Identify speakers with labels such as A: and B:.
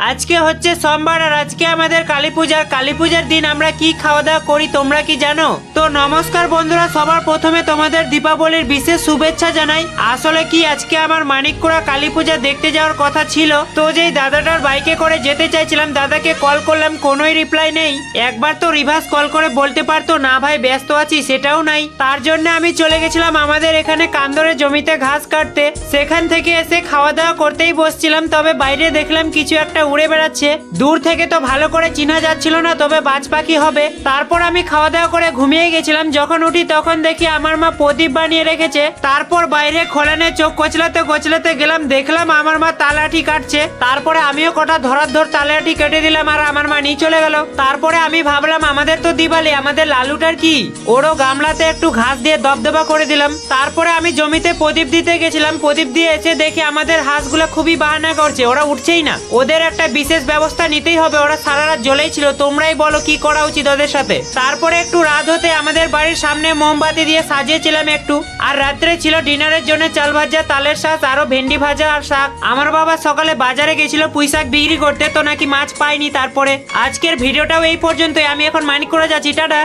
A: আজকে হচ্ছে সোমবার আর আজকে আমাদের কালী পূজার দিন আমরা কি খাওয়া দাওয়া করি তোমরা কি জানো? তো নমস্কার বন্ধুরা, সবার প্রথমে তোমাদের দীপাবলির বিশেষ শুভেচ্ছা জানাই। আসলে কি আজকে আমার মানিককুড়া কালী পূজা দেখতে যাওয়ার কথা ছিল, তো যেই দাদাটার বাইকে করে যেতে চাইছিলাম দাদাকে কল করলাম, কোনোই রিপ্লাই নেই। একবার তো রিভার্স কল করে বলতে পারতো না ভাই ব্যস্ত আছি, সেটাও নাই। তার জন্য আমি চলে গেছিলাম আমাদের এখানে কান্দরে জমিতে ঘাস কাটতে। সেখান থেকে এসে খাওয়া দাওয়া করতেই বসছিলাম, তবে বাইরে দেখলাম কিছু একটা উড়ে বেড়াচ্ছে। দূর থেকে তো ভালো করে চিনা যাচ্ছিল না, তবে বাজ পাখি হবে। তারপর আমি খাওয়া দাওয়া করে ঘুমিয়ে গেছিলাম। যখন উঠি তখন দেখি আমার মা প্রদীপ বানিয়ে রেখেছে। তারপর বাইরে খোলানে চোখ কচলাতে গেলাম, দেখলাম আমার মা তালাটি কাটছে। তারপরে আমিও কটা ধর তালাটি কেটে দিলাম আর আমার মা নিয়ে চলে গেল। তারপরে আমি ভাবলাম আমাদের তো দিওয়ালি, আমাদের লালুটার কি, ওরও গামলাতে একটু ঘাস দিয়ে দবদবা করে দিলাম। তারপরে আমি জমিতে প্রদীপ দিতে গেছিলাম, প্রদীপ দিয়ে এসে দেখি আমাদের হাঁসগুলো খুবই বাহানা করছে, ওরা উঠছেই না। ওদের একটা বিশেষ ব্যবস্থা নিতেই হবে, ওরা সারা রাত জ্বলেই ছিল। তোমরাই বলো কি করা উচিত ওদের সাথে। তারপরে একটু রাত হতে আমাদের বাড়ির সামনে মোমবাতি দিয়ে সাজিয়েছিলাম একটু। আর রাত্রে ছিল ডিনারের জন্য চাল ভাজা, তালের শাক, আরো ভেন্ডি ভাজা আর শাক। আমার বাবা সকালে বাজারে গেছিল পুঁই শাক বিক্রি করতে, তো নাকি মাছ পাইনি। তারপরে আজকের ভিডিওটাও এই পর্যন্তই। আমি এখন মানিককুড়া যাচ্ছি, টাটা।